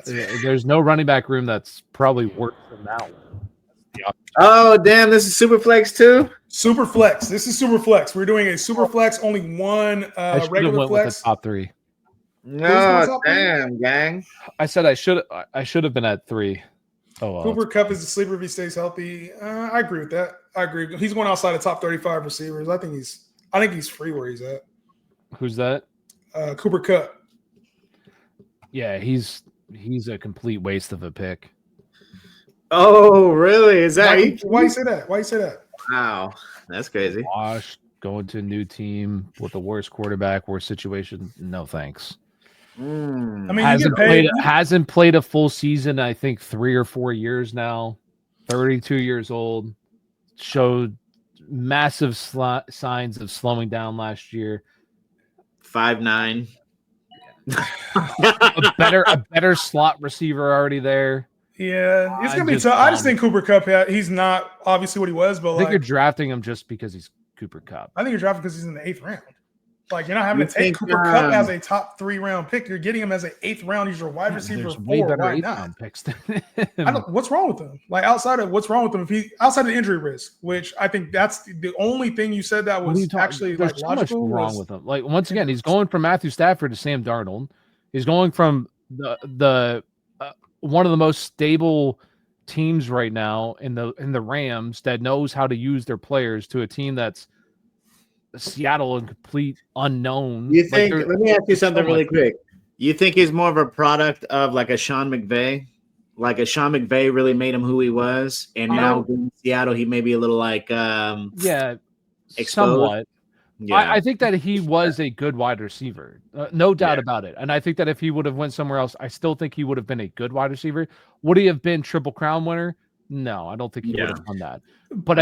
There's no running back room that's probably worse than that one. Oh, damn. This is Superflex too? Superflex. This is Superflex. We're doing a Superflex, only one regular went flex. with the top 3. No, damn, gang. I said I should have been at 3. Oh, well, Cooper Kupp is the sleeper if he stays healthy. I agree with that. I agree. He's going outside the top 35 receivers. I think he's free where he's at. Who's that? Cooper Kupp. Yeah, he's a complete waste of a pick. Oh, really? Is that why you say that? Why you say that? Wow, that's crazy. Washed, going to a new team with the worst quarterback, worst situation. No thanks. I mean, hasn't played a full season. I think 3 or 4 years now. 32 years old. Showed massive signs of slowing down last year. 5'9". a better slot receiver already there. Yeah, it's gonna be tough. I just think Cooper Kupp, he's not obviously what he was, but I think you're drafting him just because he's Cooper Kupp. I think you're drafting because he's in the 8th round. Like, you're not having to take Cooper Kupp as a top 3 round pick. You're getting him as an 8th round. He's your wide receiver 4. Way better Why 8th not? round picks. What's wrong with him? Like, outside of what's wrong with him, if he outside of injury risk, which I think that's the only thing you said that was actually There's like too logical. Much wrong with him. Like, once again, he's going from Matthew Stafford to Sam Darnold. He's going from the one of the most stable teams right now in the Rams that knows how to use their players to a team that's Seattle and complete unknown. You think? Let me ask you something really quick. You think he's more of a product of like a Sean McVay? Like a Sean McVay really made him who he was, and now in Seattle he may be a little like exposed. Somewhat. Yeah. I think that he was a good wide receiver, no doubt about it. And I think that if he would have went somewhere else, I still think he would have been a good wide receiver. Would he have been Triple Crown winner? No, I don't think he would have done that. But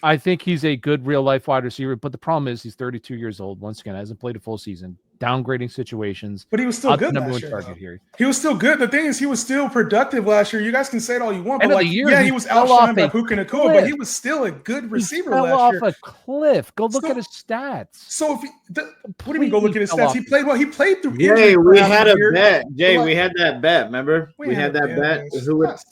I think he's a good real life wide receiver. But the problem is he's 32 years old. Once again, hasn't played a full season. Downgrading situations. But he was still good last year. He was still good. The thing is, he was still productive last year. You guys can say it all you want, but he was outshined by Puka Nacua, but he was still a good receiver last year. Off a cliff. Go look at his stats. So if what do you mean? Go look at his stats. He played well. He played through. Jay, we had a bet. Jay, we had that bet. Remember? We had that bet.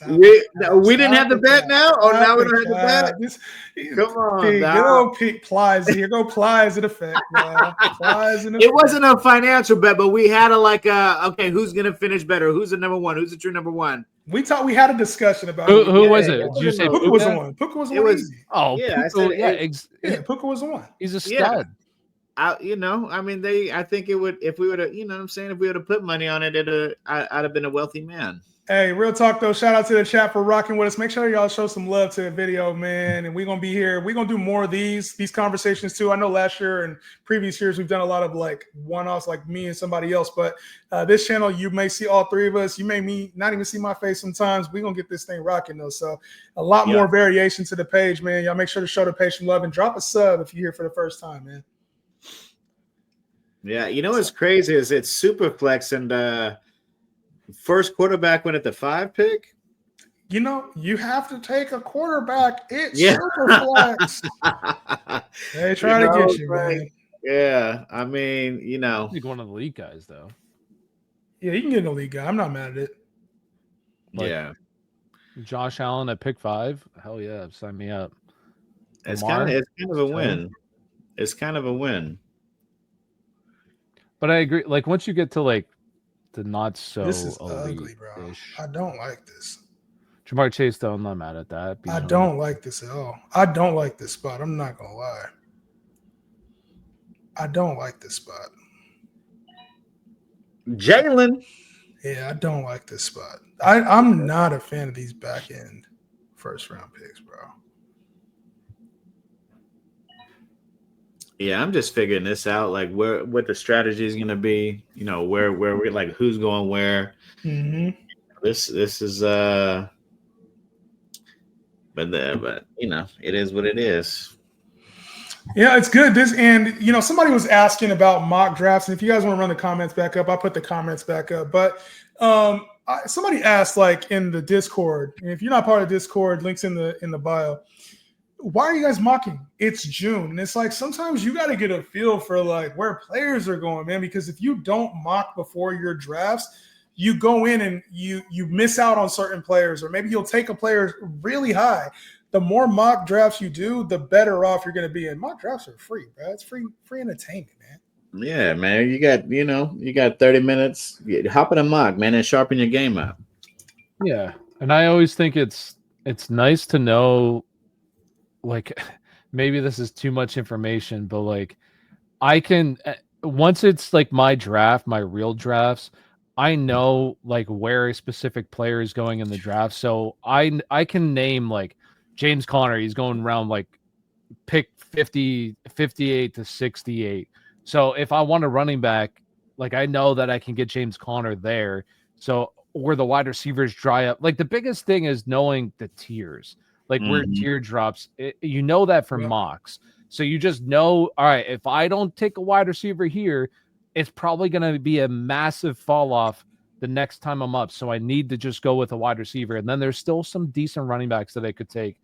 We didn't have the bet now. Oh, now we don't have the bet. Come on, good old Plies. Here go Plies in effect. Plies in effect. It wasn't a financial bet, but we had okay, who's gonna finish better? Who's the number one? Who's the true number one? We had a discussion about who was it? Did you say Puka was the one? Puka was the one. Puka was the one. He's a stud. I think it would, if we would have, if we would have put money on it, I'd have been a wealthy man. Hey, real talk though. Shout out to the chat for rocking with us. Make sure y'all show some love to the video, man. And we're gonna be here. We're gonna do more of these conversations too. I know last year and previous years we've done a lot of like one-offs, like me and somebody else. But this channel, you may see all 3 of us. You may not even see my face sometimes. We're gonna get this thing rocking though. So a lot more variation to the page, man. Y'all make sure to show the page some love and drop a sub if you're here for the first time, man. Yeah, what's crazy is it's Superflex and first quarterback went at the 5 pick. You have to take a quarterback. It's Superflex. They try to get you, man. Yeah, I mean, He's one of the league guys, though. Yeah, you can get an elite guy. I'm not mad at it. Yeah. Josh Allen at pick 5. Hell yeah, sign me up. It's kind of a win. It's kind of a win. But I agree. Like once you get to like the not so this is ugly, bro. I don't like this. Jamar Chase, though, I'm not mad at that. I don't like this at all. I don't like this spot. I'm not gonna lie. I don't like this spot. Jalen. Yeah, I don't like this spot. I'm not a fan of these back end first round picks, bro. Yeah, I'm just figuring this out, like what the strategy is going to be. Where we're like, who's going where. Mm-hmm. This is but it is what it is. Yeah, it's good. Somebody was asking about mock drafts, and if you guys want to run the comments back up, I'll put the comments back up. But somebody asked, like in the Discord, and if you're not part of Discord, links in the bio. Why are you guys mocking? It's June. And it's like sometimes you got to get a feel for like where players are going, man, because if you don't mock before your drafts, you go in and you miss out on certain players, or maybe you'll take a player really high. The more mock drafts you do, the better off you're going to be. And mock drafts are free, bro. It's free entertainment, man. Yeah, man. You got 30 minutes. Hop in a mock, man, and sharpen your game up. Yeah, and I always think it's nice to know, like, maybe this is too much information, but like, I can once it's like my draft, my real drafts, I know like where a specific player is going in the draft, so I can name like James Conner. He's going around like pick 50, 58 to 68. So if I want a running back, like I know that I can get James Conner there. So where the wide receivers dry up. Like the biggest thing is knowing the tiers, like where tier drops. You know that from mocks. So you just know, all right, if I don't take a wide receiver here, it's probably going to be a massive fall off the next time I'm up. So I need to just go with a wide receiver. And then there's still some decent running backs that I could take,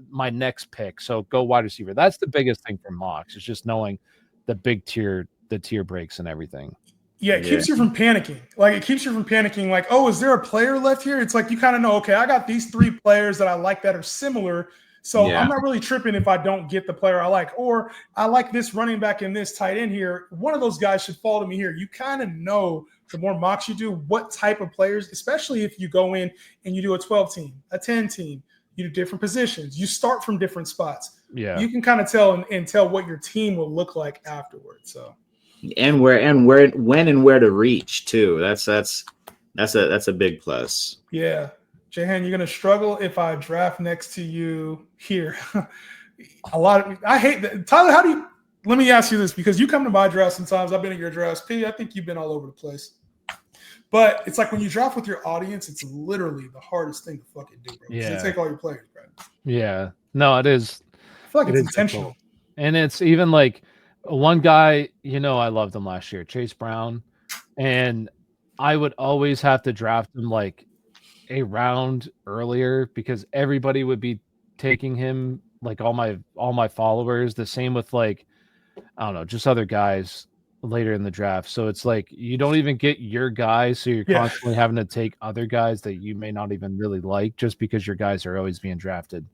my next pick. So go wide receiver. That's the biggest thing for mocks. It's just knowing the tier breaks and everything. Yeah, it keeps you from panicking. Like, it keeps you from panicking. Like, oh, is there a player left here? It's like you kind of know, okay, I got these 3 players that I like that are similar. So I'm not really tripping if I don't get the player I like. Or I like this running back and this tight end here. One of those guys should fall to me here. You kind of know the more mocks you do, what type of players, especially if you go in and you do a 12 team, a 10 team, you do different positions. You start from different spots. Yeah. You can kind of tell and tell what your team will look like afterwards. So. And when and where to reach too. That's a big plus. Yeah. Jahan, you're gonna struggle if I draft next to you here. I hate that. Tyler, let me ask you this, because you come to my draft sometimes. I've been at your drafts. P, I think you've been all over the place. But it's like when you draft with your audience, it's literally the hardest thing to fucking do, bro. Yeah. They take all your players, bro. Yeah. No, it is. I feel like it's intentional. Difficult. And it's even like one guy, I loved him last year, Chase Brown. And I would always have to draft him like a round earlier because everybody would be taking him, like all my followers. The same with like, I don't know, just other guys later in the draft. So it's like you don't even get your guys, so you're constantly having to take other guys that you may not even really like just because your guys are always being drafted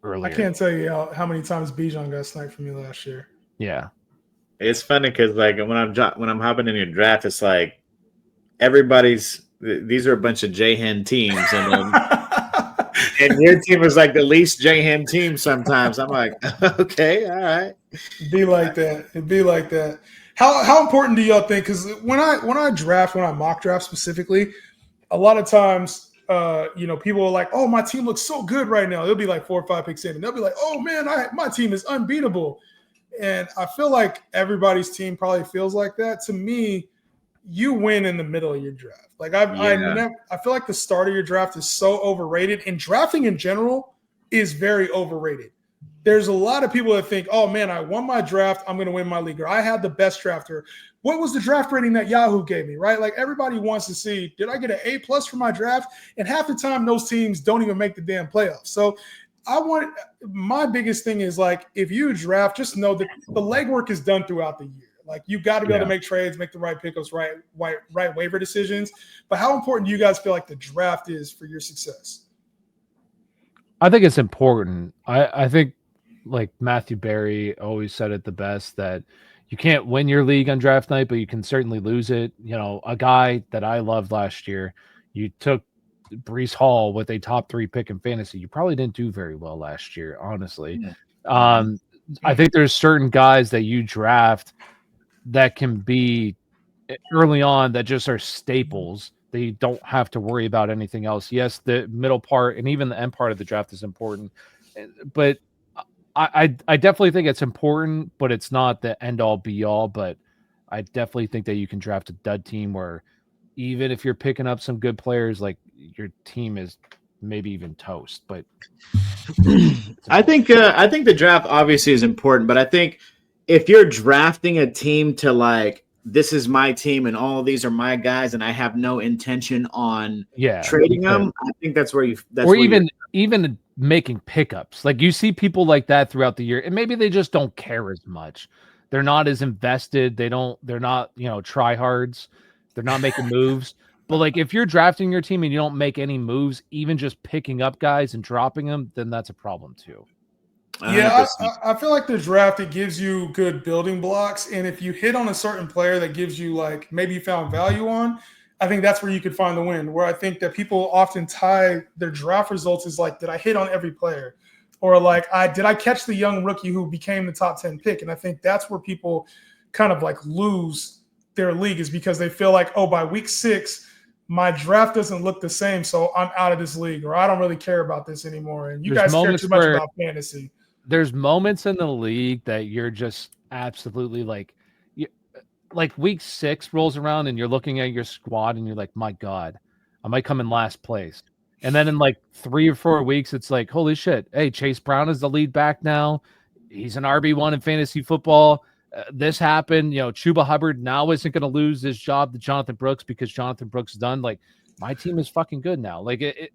earlier. I can't tell you how many times Bijan got sniped from me last year. Yeah. It's funny because like when I'm hopping in your draft, it's like these are a bunch of Jahan teams, and and your team is like the least Jahan team sometimes. I'm like, okay, all right. It'd be like that. How important do y'all think? Because when I mock draft specifically, a lot of times, people are like, oh, my team looks so good right now. They'll be like 4 or 5 picks in, and they'll be like, oh man, my team is unbeatable. And I feel like everybody's team probably feels like that. To me, you win in the middle of your draft. Like I feel like the start of your draft is so overrated, and drafting in general is very overrated. There's a lot of people that think, oh man, I won my draft, I'm going to win my league, or I had the best drafter. What was the draft rating that Yahoo gave me, right? Like everybody wants to see, did I get an A+ for my draft? And half the time those teams don't even make the damn playoffs. So my biggest thing is like, if you draft, just know that the legwork is done throughout the year. Like you've got to be able to make trades, make the right pickups, right waiver decisions. But how important do you guys feel like the draft is for your success? I think it's important. I think like Matthew Berry always said it the best, that you can't win your league on draft night, but you can certainly lose it. A guy that I loved last year, you took Breece Hall with a top 3 pick in fantasy. You probably didn't do very well last year, honestly. Yeah. I think there's certain guys that you draft that can be early on that just are staples. They don't have to worry about anything else. Yes, the middle part and even the end part of the draft is important, but I definitely think it's important, but it's not the end all be all. But I definitely think that you can draft a dud team where even if you're picking up some good players, like your team is maybe even toast. But I think the draft obviously is important, but I think if you're drafting a team to like, this is my team and all of these are my guys, and I have no intention on trading them, I think that's where even making pickups. Like you see people like that throughout the year, and maybe they just don't care as much. They're not as invested. They're not, tryhards. They're not making moves. But like if you're drafting your team and you don't make any moves, even just picking up guys and dropping them, then that's a problem too. Yeah, I feel like the draft, it gives you good building blocks. And if you hit on a certain player that gives you like maybe you found value on, I think that's where you could find the win. Where I think that people often tie their draft results is like, did I hit on every player? Or like did I catch the young rookie who became the top 10 pick? And I think that's where people kind of like lose their league, is because they feel like, oh, by week 6, my draft doesn't look the same, so I'm out of this league, or I don't really care about this anymore. And you guys care too much about fantasy. There's moments in the league that you're just absolutely like week 6 rolls around and you're looking at your squad and you're like, my God, I might come in last place. And then in like 3 or 4 weeks, it's like, holy shit. Hey, Chase Brown is the lead back now. He's an RB1 in fantasy football. This happened. Chuba Hubbard now isn't going to lose his job to Jonathan Brooks because Jonathan Brooks is done. Like, my team is fucking good now. Like,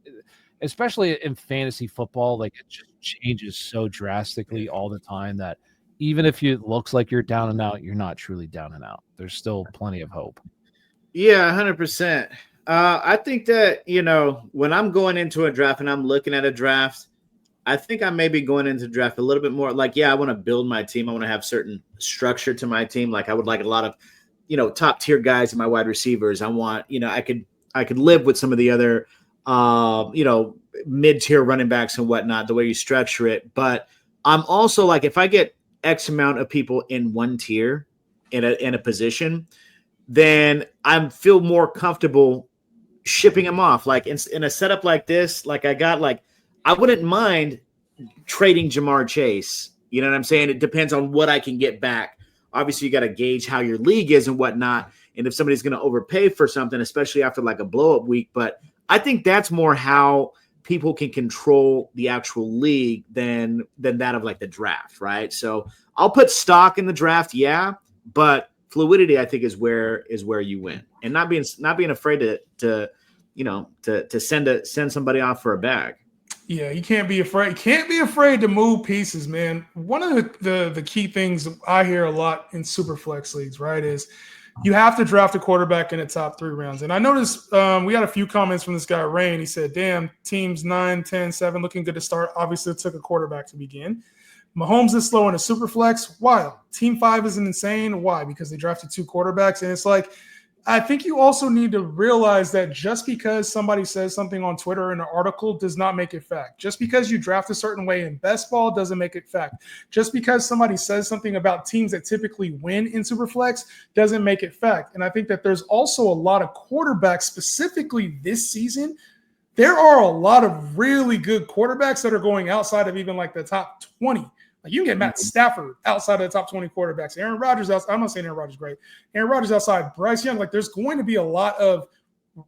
especially in fantasy football, like it just changes so drastically all the time that even if it looks like you're down and out, you're not truly down and out. There's still plenty of hope. Yeah, 100%. I think that, when I'm going into a draft and I'm looking at a draft, I think I may be going into draft a little bit more like, I want to build my team. I want to have certain structure to my team. Like I would like a lot of, top tier guys in my wide receivers. I want, I could live with some of the other, mid-tier running backs and whatnot, the way you structure it. But I'm also like, if I get X amount of people in one tier in a position, then I feel more comfortable shipping them off. Like in a setup like this, like I wouldn't mind trading Jamar Chase. You know what I'm saying? It depends on what I can get back. Obviously, you got to gauge how your league is and whatnot. And if somebody's going to overpay for something, especially after like a blow-up week. But I think that's more how people can control the actual league than that of like the draft, right? So I'll put stock in the draft, but fluidity I think is where you win, and not being afraid to send somebody off for a bag. Yeah, you can't be afraid. You can't be afraid to move pieces, man. One of the key things I hear a lot in Superflex leagues, right, is you have to draft a quarterback in the top 3 rounds. And I noticed we got a few comments from this guy, Rain. He said, damn, teams 9, 10, 7 looking good to start. Obviously, it took a quarterback to begin. Mahomes is slow in a Superflex. Why? Team 5 isn't insane. Why? Because they drafted 2 quarterbacks. And it's like, I think you also need to realize that just because somebody says something on Twitter in an article does not make it fact. Just because you draft a certain way in best ball doesn't make it fact. Just because somebody says something about teams that typically win in Superflex doesn't make it fact. And I think that there's also a lot of quarterbacks specifically this season. There are a lot of really good quarterbacks that are going outside of even like the top 20. Like you can get Matt Stafford outside of the top 20 quarterbacks. Aaron Rodgers outside. I'm not saying Aaron Rodgers is great. Aaron Rodgers outside. Bryce Young. Like there's going to be a lot of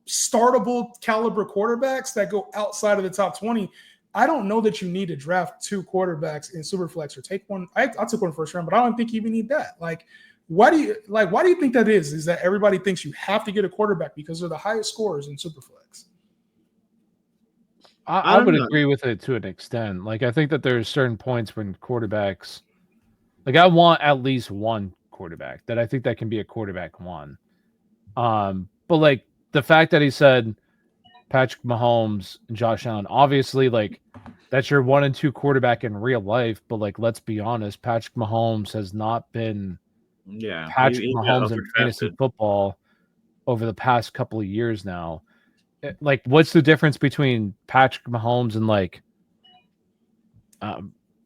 startable caliber quarterbacks that go outside of the top 20. I don't know that you need to draft 2 quarterbacks in Superflex or take one. I took one first round, but I don't think you even need that. Why do you think that is? Is that everybody thinks you have to get a quarterback because they're the highest scorers in Superflex? I would agree with it to an extent. Like, I think that there's certain points when quarterbacks, like, I want at least one quarterback that I think that can be a quarterback 1. But like the fact that he said Patrick Mahomes and Josh Allen, obviously, like, that's your 1 and 2 quarterback in real life. But like, let's be honest, Patrick Mahomes has not been Patrick Mahomes in fantasy football over the past couple of years now. Like, what's the difference between Patrick Mahomes and like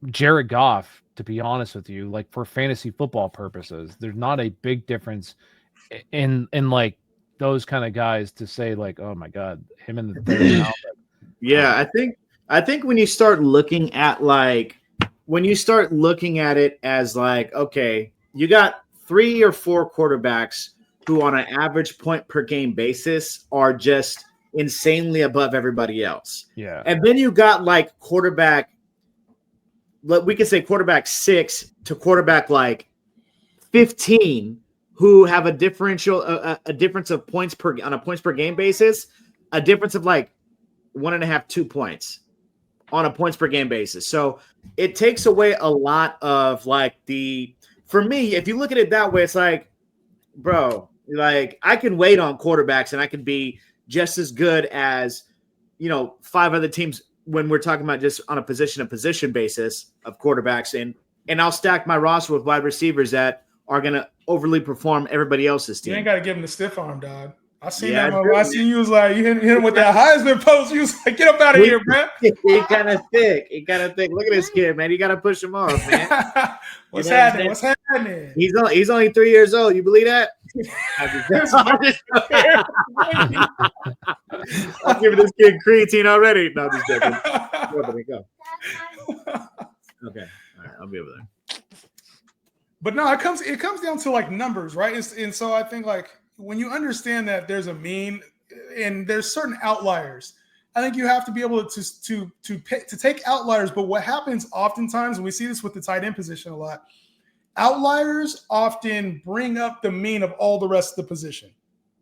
Jared Goff? To be honest with you, like for fantasy football purposes, there's not a big difference in like those kind of guys to say like, oh my God, him in the 3rd round. Yeah, I think when you start looking at it as like, okay, you got 3 or 4 quarterbacks who on an average point per game basis are just insanely above everybody else. Yeah. And then you got like quarterback, we could say quarterback 6 to quarterback like 15 who have a differential, a difference of points on a points per game basis, a difference of like 1.5, 2 points on a points per game basis. So it takes away a lot of like for me, if you look at it that way, it's like, bro, Like I can wait on quarterbacks, and I can be just as good as 5 other teams when we're talking about just on a position basis of quarterbacks, and I'll stack my roster with wide receivers that are going to overly perform everybody else's team. You ain't got to give him the stiff arm, dog. I seen Yeah, that. I seen you was like, you hit him with that Heisman post. You was like, get up out of here, man. He kind of thick. Look at this kid, man. You got to push him off, man. What's happening? What's happening? He's only 3 years old. You believe that? I'm giving this kid creatine already. No, just joking. Go. Okay, all right, I'll be over there. But no, it comes down to like numbers, right? And so I think like when you understand that there's a mean and there's certain outliers, I think you have to be able to take outliers. But what happens oftentimes, and we see this with the tight end position a lot, outliers often bring up the mean of all the rest of the position.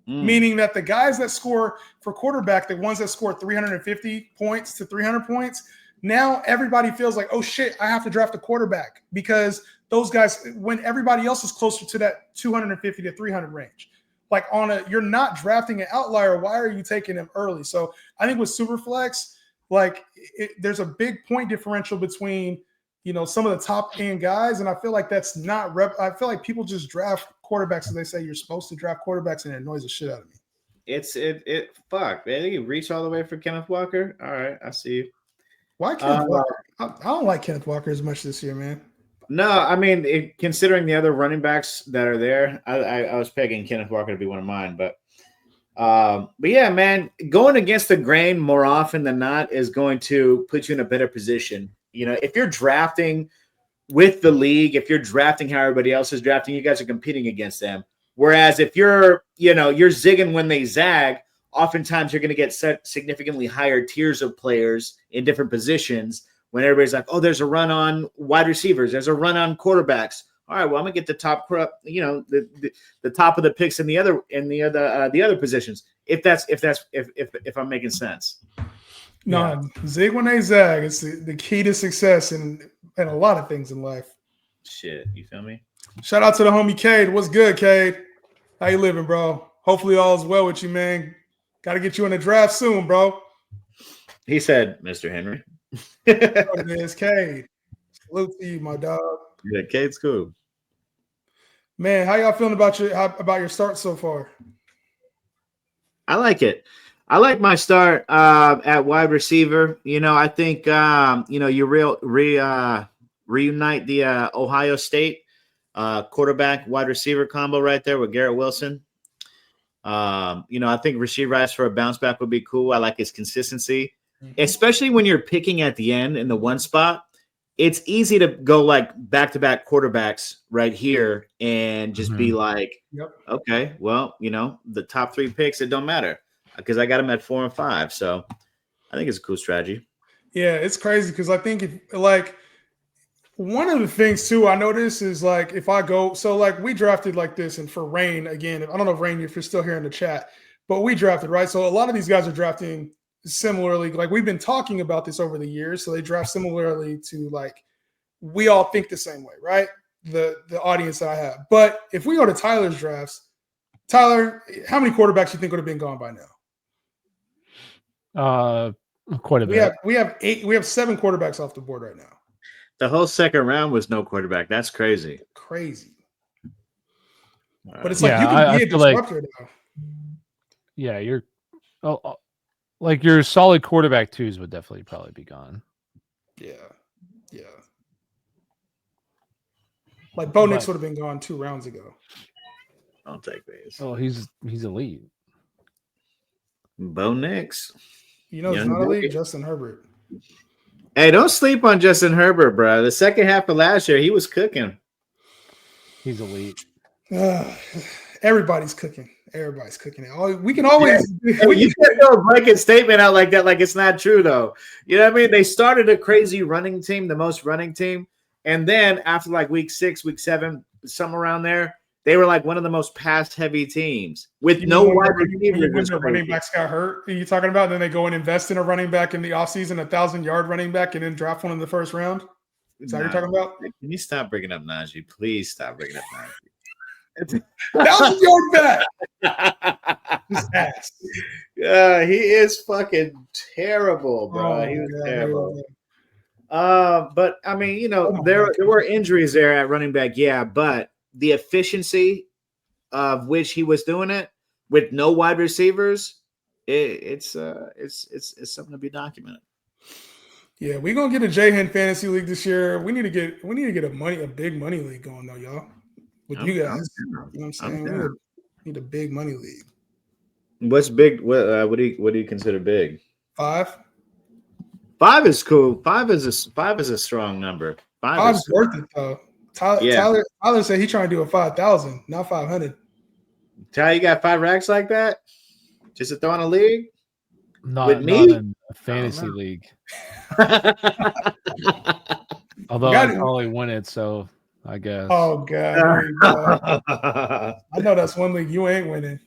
Meaning that the guys that score for quarterback, the ones that score 350 points to 300 points, now everybody feels like, oh shit, I have to draft a quarterback because those guys, when everybody else is closer to that 250 to 300 range, like you're not drafting an outlier. Why are you taking him early? So I think with Superflex, like there's a big point differential between, some of the top end guys. And I feel like that's not I feel like people just draft quarterbacks as they say you're supposed to draft quarterbacks, and it annoys the shit out of me. Fuck, man. You reach all the way for Kenneth Walker. All right, I see you. Why Kenneth Walker? I don't like Kenneth Walker as much this year, man. No, I mean, considering the other running backs that are there, I was pegging Kenneth Walker to be one of mine. But yeah, man, going against the grain more often than not is going to put you in a better position. If you're drafting with the league, if you're drafting how everybody else is drafting, you guys are competing against them. Whereas if you're zigging when they zag, oftentimes you're going to get significantly higher tiers of players in different positions when everybody's like, oh, there's a run on wide receivers. There's a run on quarterbacks. All right, well, I'm going to get the top, the top of the picks in the other positions. If I'm making sense. No, zig when they zag. It's the key to success in a lot of things in life. Shit, you feel me? Shout out to the homie Cade. What's good, Cade? How you living, bro? Hopefully all is well with you, man. Got to get you in the draft soon, bro. He said, Mr. Henry. It's Cade. Salute to you, my dog. Yeah, Cade's cool. Man, how y'all feeling about your start so far? I like it. I like my start at wide receiver. I think you reunite the Ohio State quarterback wide receiver combo right there with Garrett Wilson. I think Rashee Rice for a bounce back would be cool. I like his consistency, especially when you're picking at the end in the one spot. It's easy to go like back-to-back quarterbacks right here and just be like, okay, well, the top 3 picks, it don't matter because I got them at 4 and 5. So I think it's a cool strategy. Yeah, it's crazy because I think one of the things too I notice is like if I go, so like we drafted like this, and for Rain again, I don't know if Rain, if you're still here in the chat, but we drafted, right? So a lot of these guys are drafting similarly. Like we've been talking about this over the years, so they draft similarly to like we all think the same way, right? The audience that I have. But if we go to Tyler's drafts, Tyler, how many quarterbacks you think would have been gone by now? Quite a bit. We have 8. We have 7 quarterbacks off the board right now. The whole second round was no quarterback. That's crazy. But it's like you can be a disruptor now. Yeah, you're like your solid quarterback 2s would definitely probably be gone. Yeah. Like Bo Nix would have been gone 2 rounds ago. I'll take these. Oh, he's elite. Bo Nix. He's not elite. Justin Herbert. Hey, don't sleep on Justin Herbert, bro. The second half of last year, he was cooking. He's elite. Everybody's cooking. We can always. You can't throw a blanket statement out like that, like it's not true, though. You know what I mean? They started a crazy running team, the most running team, and then after like week 6, week 7, somewhere around there, they were like one of the most pass-heavy teams with no wide receivers. When the running backs got hurt, are you talking about? Then they go and invest in a running back in the offseason, 1,000-yard running back, and then draft one in the first round? Is that what you're talking about? Can you stop bringing up Najee? Please stop bringing up Najee. 1,000-yard bet. Just ass. Yeah, he is fucking terrible, bro. Oh, He was God, terrible. God. But I mean, Oh, my there God. were injuries there at running back, yeah, but the efficiency of which he was doing it with no wide receivers, it's something to be documented. Yeah, we're gonna get a J-Hen fantasy league this year. We need to get a big money league going though, y'all. With you guys. You know what I'm saying? We need a big money league. What's big? What do you consider big? 5. 5 is cool. 5 is a strong number. 5 5's is worth it though. Tyler said he's trying to do a 5,000, not 500. Tyler, you got 5 racks like that? Just to throw in a league? Not me? in a fantasy league. Although I'd probably win it, so I guess. Oh God. I know that's one league you ain't winning.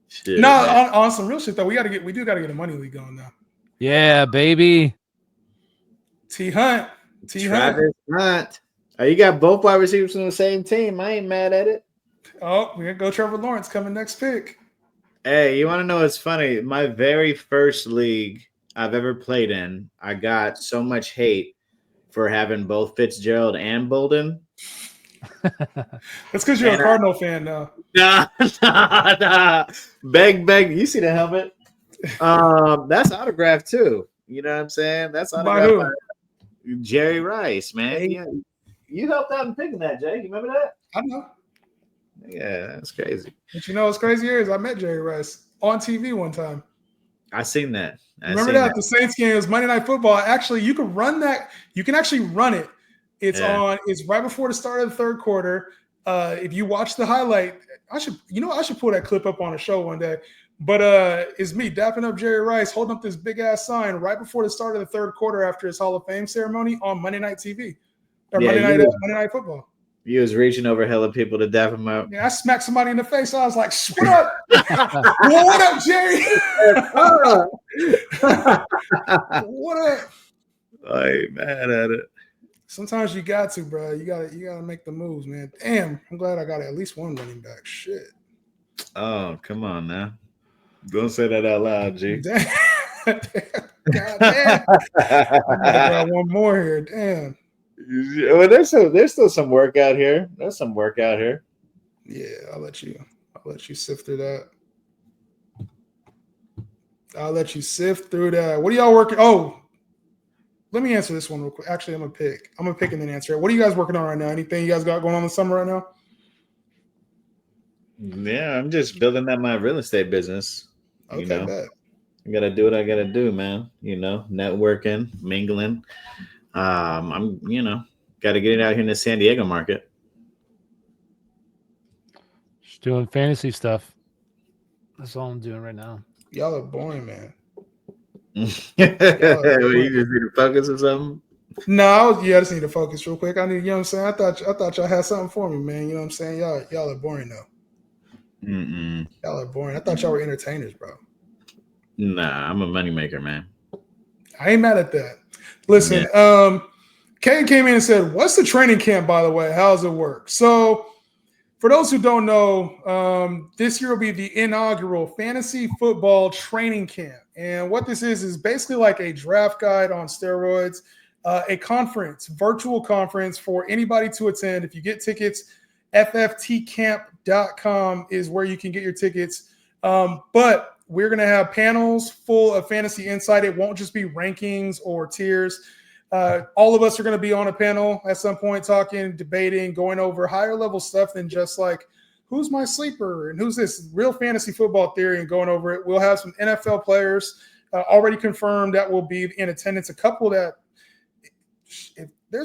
Shit, no, on some real shit though, we do gotta get a money league going now. Yeah, baby. Travis Hunt. Oh, you got both wide receivers from the same team. I ain't mad at it. Oh, we're gonna go Trevor Lawrence coming next pick. Hey, you want to know what's funny? My very first league I've ever played in, I got so much hate for having both Fitzgerald and Bolden. That's because you're a Cardinal fan now. Nah. Beg. You see the helmet? That's autographed too. You know what I'm saying? That's autographed by Jerry Rice, man. Hey. Yeah, you helped out in picking that, Jay. You remember that? I know. Yeah, that's crazy. But you know what's crazy is I met Jerry Rice on TV one time. I seen that. Remember that? The Saints game was Monday Night Football. Actually, you can run that. You can actually run it. It's right before the start of the third quarter. If you watch the highlight, I should pull that clip up on a show one day. But it's me dapping up Jerry Rice, holding up this big ass sign right before the start of the third quarter after his Hall of Fame ceremony on Monday Night TV or Monday Night Football. You was reaching over hella people to dap him up. Yeah, I smacked somebody in the face. I was like, "What up? What up, Jerry? What up?" I ain't mad at it. Sometimes you got to, bro. You gotta make the moves, man. Damn, I'm glad I got at least one running back. Shit. Oh, come on now. Don't say that out loud, G. Damn. God damn. I got one more here. Damn. Well, there's still some work out here. There's some work out here. Yeah, I'll let you sift through that. What are y'all working? Oh, let me answer this one real quick. Actually, I'm gonna pick and then answer it. What are you guys working on right now? Anything you guys got going on in the summer right now? Yeah, I'm just building up my real estate business. Okay, bet. I gotta do what I gotta do, man. Networking, mingling. I'm got to get it out here in the San Diego market. Just doing fantasy stuff. That's all I'm doing right now. Y'all are boring, man. You just need to focus or something? No, I just need to focus real quick. I need, you know what I'm saying? I thought y'all had something for me, man. You know what I'm saying? Y'all are boring though. Y'all are boring. I thought y'all were entertainers, bro. Nah, I'm a moneymaker, man. I ain't mad at that. Listen, Kane came in and said, "What's the training camp, by the way? How does it work?" So, for those who don't know, this year will be the inaugural fantasy football training camp. And what this is basically like a draft guide on steroids, a conference, virtual conference for anybody to attend. If you get tickets, fftcamp.com is where you can get your tickets. But we're going to have panels full of fantasy insight. It won't just be rankings or tiers. All of us are going to be on a panel at some point talking, debating, going over higher level stuff than just like who's my sleeper and who's this real fantasy football theory and going over it. We'll have some NFL players already confirmed that will be in attendance. There's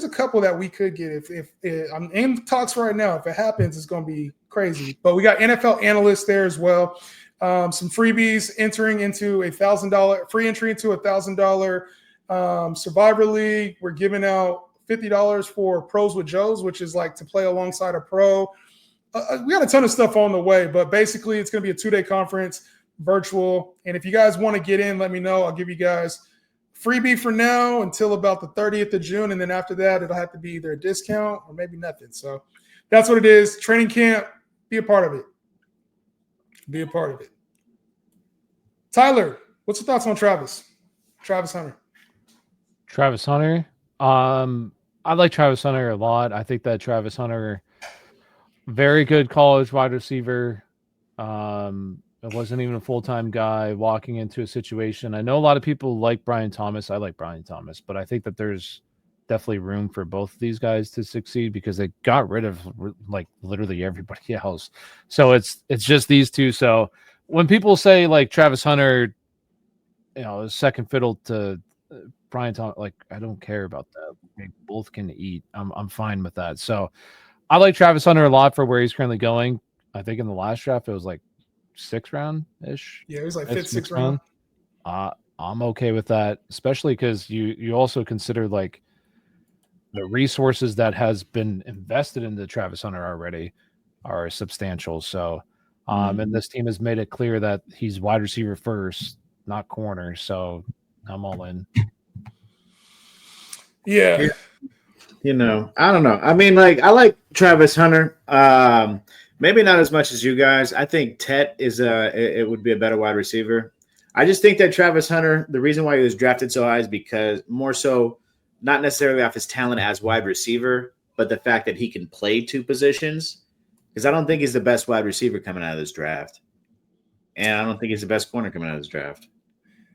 a couple that we could get if I'm in talks right now. If it happens, it's going to be crazy. But we got NFL analysts there as well. Some freebies entering into $1,000 free entry into $1,000 Survivor League. We're giving out $50 for Pros with Joes, which is like to play alongside a pro. We got a ton of stuff on the way, but basically it's going to be a 2-day conference, virtual. And if you guys want to get in, let me know. I'll give you guys freebie for now until about the 30th of June. And then after that, it'll have to be either a discount or maybe nothing. So That's what it is. Training camp, be a part of it. Be a part of it. Tyler, what's your thoughts on Travis Hunter? Travis Hunter. I like Travis Hunter a lot. I think that Travis Hunter, very good college wide receiver. It wasn't even a full-time guy walking into a situation. I know a lot of people like Brian Thomas. I like Brian Thomas, but I think that there's definitely room for both of these guys to succeed because they got rid of like literally everybody else. So it's just these two. So when people say like Travis Hunter, is second fiddle to Brian Thomas, like I don't care about that. They both can eat. I'm fine with that. So I like Travis Hunter a lot for where he's currently going. I think in the last draft it was like 6th round ish. Yeah, it was like 5th, 6th round. I'm okay with that, especially because you also consider like the resources that has been invested into Travis Hunter already are substantial. So, and this team has made it clear that he's wide receiver first, not corner. So I'm all in. Yeah. I don't know. I mean, like I like Travis Hunter. Maybe not as much as you guys. I think Tet it would be a better wide receiver. I just think that Travis Hunter, the reason why he was drafted so high is because more so not necessarily off his talent as wide receiver, but the fact that he can play 2 positions. Because I don't think he's the best wide receiver coming out of this draft. And I don't think he's the best corner coming out of this draft.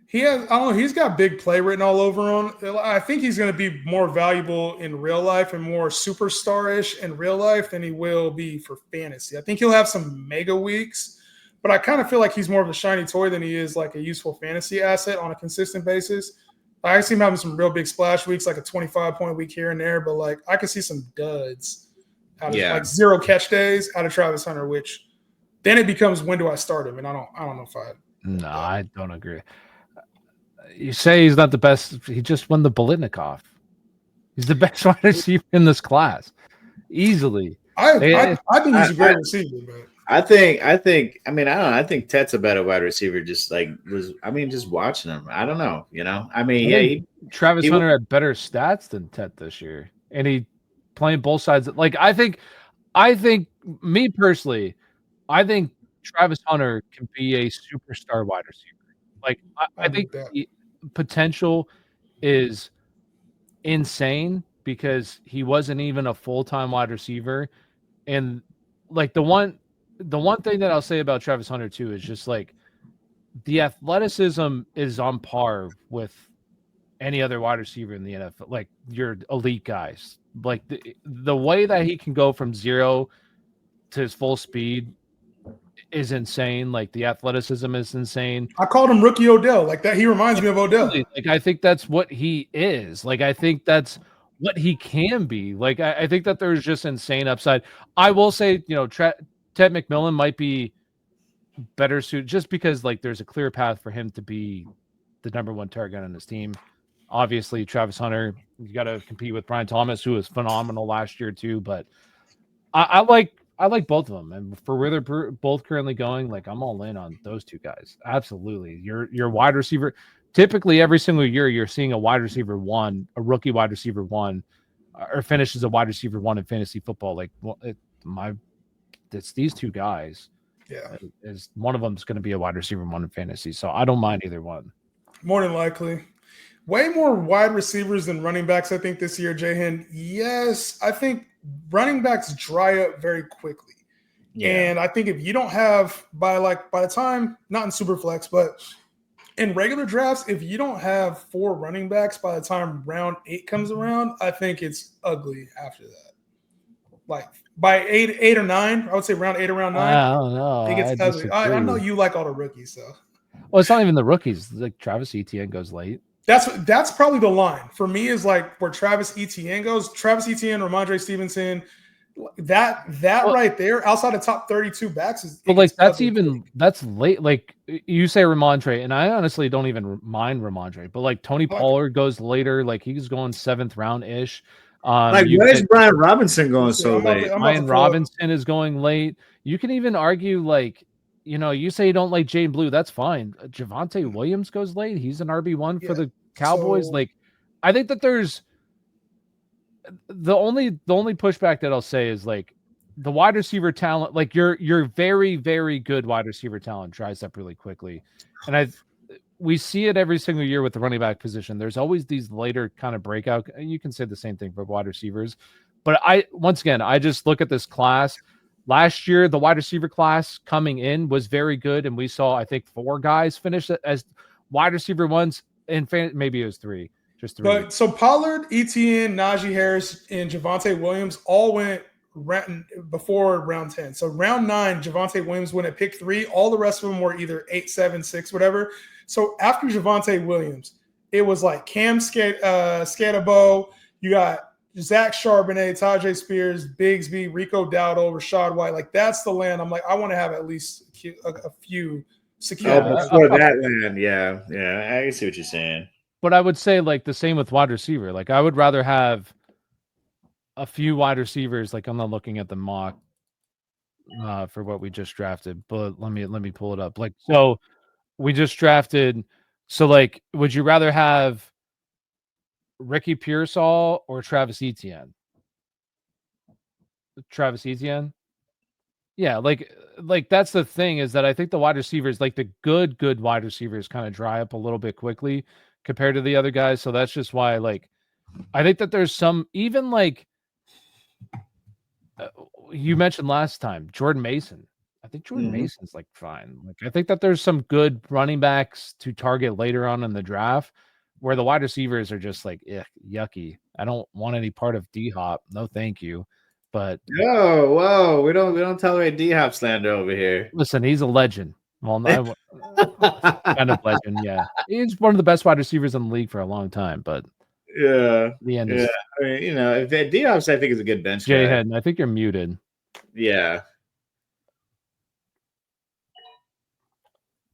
He's got big play written all over him. I think he's going to be more valuable in real life and more superstar-ish in real life than he will be for fantasy. I think he'll have some mega weeks, but I kind of feel like he's more of a shiny toy than he is like a useful fantasy asset on a consistent basis. I see him having some real big splash weeks, like a 25-point week here and there, but like I could see some duds out of like 0 catch days out of Travis Hunter, which then it becomes when do I start him? And I don't know if I don't agree. You say he's not the best. He just won the Bolitnikoff. He's the best wide receiver in this class, easily. I think he's a great receiver, but I think. I mean, I don't know. I think Tet's a better wide receiver. Just watching him. I don't know. I mean, Travis Hunter had better stats than Tet this year, and he playing both sides. Like I think, me personally, I think Travis Hunter can be a superstar wide receiver. Like I think the potential is insane because he wasn't even a full-time wide receiver. And like the one thing that I'll say about Travis Hunter too is just like the athleticism is on par with any other wide receiver in the NFL, like your elite guys. Like the way that he can go from 0 to his full speed is insane. Like the athleticism is insane. I called him Rookie Odell. Like that, he reminds me of Odell. Like I think that's what he is. Like I think that's what he can be. Like I think that there's just insane upside. I will say, Ted McMillan might be better suited just because like there's a clear path for him to be the number 1 target on his team. Obviously, Travis Hunter, you got to compete with Brian Thomas, who was phenomenal last year too. But I like both of them, and for where they're both currently going, like I'm all in on those 2 guys. Absolutely, your wide receiver. Typically, every single year, you're seeing a wide receiver 1, a rookie wide receiver 1, or finishes a wide receiver 1 in fantasy football. Like it's these 2 guys. Yeah, is one of them is going to be a wide receiver 1 in fantasy, so I don't mind either one. More than likely. Way more wide receivers than running backs, I think, this year, Jahan. Yes, I think running backs dry up very quickly. Yeah. And I think if you don't have, by the time, not in Superflex, but in regular drafts, if you don't have 4 running backs by the time round 8 comes around, I think it's ugly after that. Like by 8 or 9, I would say round 8 or round 9. I don't know. I think it's ugly. I know you like all the rookies, so. Well, it's not even the rookies. Like Travis Etienne goes late. That's probably the line for me is like where Travis Etienne goes. Travis Etienne, Ramondre Stevenson, that right there outside the top 32 backs is. But like that's late. Like you say Ramondre, and I honestly don't even mind Ramondre. But like Tony Pollard goes later. Like he's going 7th round ish. Why is Brian Robinson going so late? Brian Robinson is going late. You can even argue like. You say you don't like Jane Blue. That's fine. Javonte Williams goes late. He's an RB1 for the Cowboys. So, like, I think that there's the only pushback that I'll say is like the wide receiver talent, like your very, very good wide receiver talent dries up really quickly. And we see it every single year with the running back position. There's always these later kind of breakout. You can say the same thing for wide receivers. But once again, I just look at this class. Last year, the wide receiver class coming in was very good. And we saw, I think, 4 guys finish as wide receiver ones. And maybe it was 3. Just 3. But so Pollard, Etienne, Najee Harris, and Javonte Williams all went before round 10. So round 9, Javonte Williams went at pick 3. All the rest of them were either 8, 7, 6, whatever. So after Javonte Williams, it was like Cam Scatabo, you got Zach Charbonnet, Tajay Spears, Bigsby, Rico Dowdle, Rashad White. Like, that's the land. I'm like, I want to have at least a few secure. Before that land, yeah. I see what you're saying. But I would say, like, the same with wide receiver. Like, I would rather have a few wide receivers. Like, I'm not looking at the mock for what we just drafted, but let me pull it up. Like, so we just drafted. So, like, would you rather have Ricky Pearsall or Travis Etienne? Travis Etienne? Yeah, like that's the thing, is that I think the wide receivers, like the good wide receivers, kind of dry up a little bit quickly compared to the other guys. So that's just why, like, I think that there's some, even like you mentioned last time, Jordan Mason. I think Jordan Mason's like fine. Like, I think that there's some good running backs to target later on in the draft, where the wide receivers are just like, yucky. I don't want any part of D-Hop. No, thank you. But whoa, we don't tolerate D-Hop slander over here. Listen, he's a legend. Well, kind of legend, yeah. He's one of the best wide receivers in the league for a long time, but the end is, I mean, you know, if D-Hop's, I think, is a good bench Jay guy. Hedden, I think you're muted. Yeah.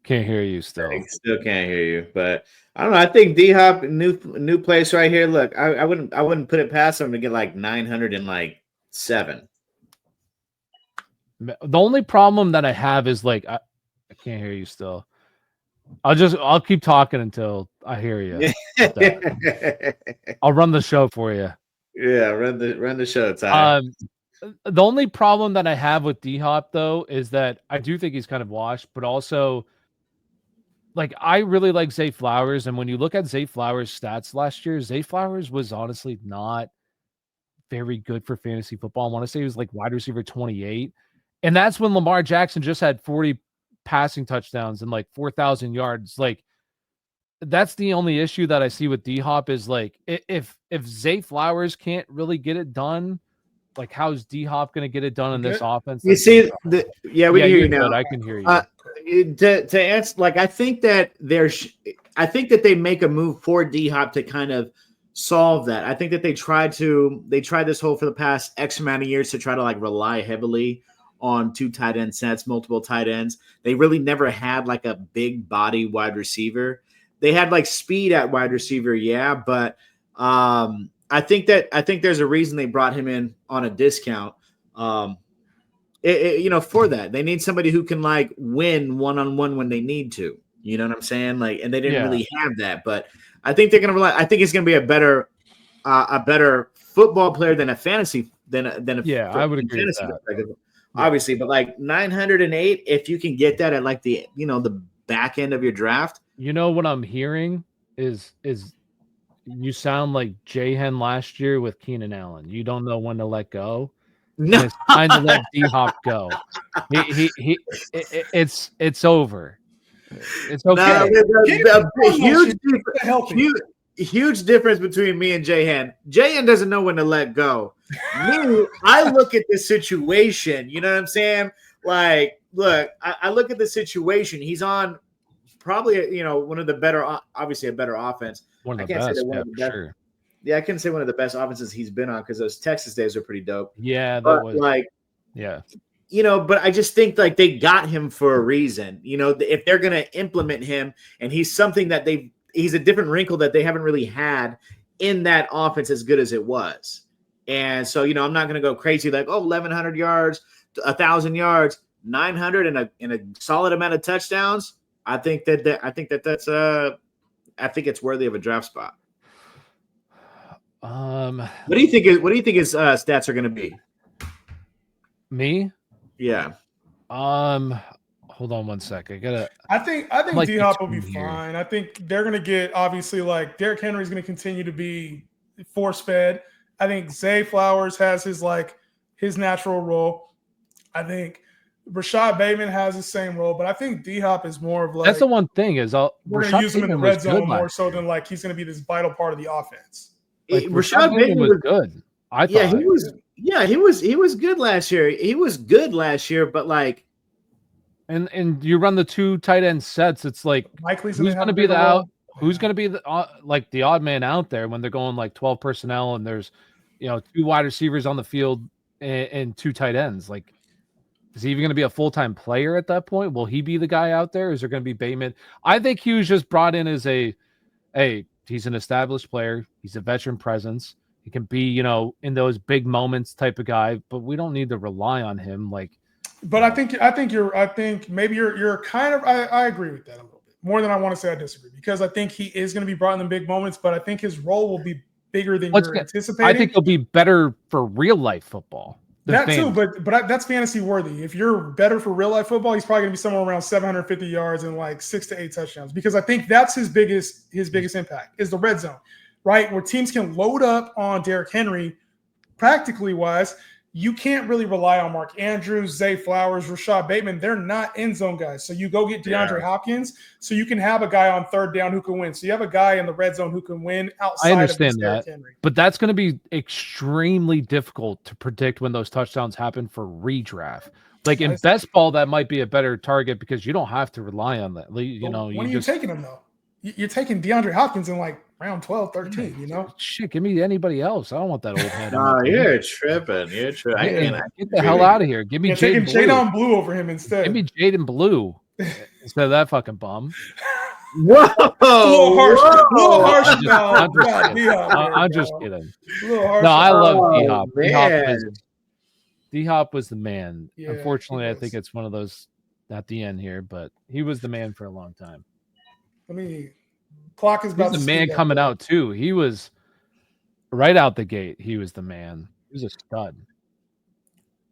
Can't hear you still. I still can't hear you, but I don't know. I think D-Hop, new place right here. Look, I wouldn't put it past him to get like 907. The only problem that I have is, like, I can't hear you still. I'll keep talking until I hear you. I'll run the show for you. Yeah, run the show, Ty. The only problem that I have with D-Hop, though, is that I do think he's kind of washed, but also, like, I really like Zay Flowers, and when you look at Zay Flowers' stats last year, Zay Flowers was honestly not very good for fantasy football. I want to say he was like wide receiver 28, and that's when Lamar Jackson just had 40 passing touchdowns and like 4,000 yards. Like, that's the only issue that I see with D-Hop, is like, if Zay Flowers can't really get it done, like, how's D-Hop going to get it done in this offense? You see, we can hear you now. I can hear you. To answer, like, I think that they make a move for D-Hop to kind of solve that. I think that they tried this whole, for the past X amount of years, to try to, like, rely heavily on 2 tight end sets, multiple tight ends. They really never had like a big body wide receiver. They had like speed at wide receiver, yeah, but I think there's a reason they brought him in on a discount. For that, they need somebody who can, like, win one-on-one when they need to. You know what I'm saying? Like, and they didn't really have that. But I think they're gonna rely. I think he's gonna be a better football player than a fantasy than a I would agree with that. Obviously, but like 908, if you can get that at like the back end of your draft. You know what I'm hearing is you sound like J-Hen last year with Keenan Allen. You don't know when to let go. No, it's time to let D-Hop go. It's over. It's okay. Huge difference between me and J-Hen. J-Hen doesn't know when to let go. Me, I look at the situation. You know what I'm saying? Like, look, I look at the situation. He's on probably, one of the better, obviously a better offense. One of the best, sure. Yeah, I can say one of the best offenses he's been on, because those Texas days are pretty dope. Yeah, but I just think, like, they got him for a reason. If they're gonna implement him, and he's something that he's a different wrinkle that they haven't really had in that offense as good as it was. And so, I'm not going to go crazy like, 1,100 yards, 1,000 yards, 900 and a solid amount of touchdowns. I think it's worthy of a draft spot. What do you think his stats are going to be? Me? Yeah. Hold on one sec. I think like D Hop will be between here. fine. I think they're gonna get obviously like Derrick Henry's gonna continue to be force fed. I think Zay Flowers has his natural role. I think Rashad Bateman has the same role, but I think D Hop is more of like that's the one thing is we're gonna use him in the red zone more so year. than like he's gonna be this vital part of the offense. Like Rashad Bateman was good. I thought he was. Yeah, he was good last year. He was good last year, but like, and you run the 2 tight end sets. It's like Likely's who's going to be the out? Who's going to be the like the odd man out there when they're going like 12 personnel and there's 2 wide receivers on the field and 2 tight ends? Like, is he even going to be a full-time player at that point? Will he be the guy out there? Is there going to be Bateman? I think he was just brought in as he's an established player. He's a veteran presence. He can be, in those big moments type of guy, but we don't need to rely on him. But I think maybe you're kind of, I agree with that a little bit more than I want to say I disagree, because I think he is going to be brought in the big moments, but I think his role will be bigger than you're anticipating. I think he'll be better for real life football. That too, but that's fantasy worthy. If you're better for real life football, he's probably going to be somewhere around 750 yards and like 6 to 8 touchdowns, because I think that's his biggest impact is the red zone, right? Where teams can load up on Derrick Henry, practically wise. You can't really rely on Mark Andrews, Zay Flowers, Rashad Bateman. They're not end zone guys. So you go get DeAndre Hopkins, so you can have a guy on third down who can win. So you have a guy in the red zone who can win outside of Derrick Henry. But that's going to be extremely difficult to predict when those touchdowns happen for redraft. Like in best ball, that might be a better target because you don't have to rely on that. When are you taking him though? You're taking DeAndre Hopkins in like round 12, 13, Shit, give me anybody else. I don't want that old head. No, you're tripping. You're tripping. Get the hell out of here. Give me Jaden Blue over him instead. Give me Jaden Blue instead of that fucking bum. Whoa! A little harsh. I'm just kidding. No, I love D-Hop. D-Hop was the man. Yeah, unfortunately, I think it's one of those at the end here, but he was the man for a long time. Clock is about the man coming out too. He was right out the gate. He was the man. He was a stud.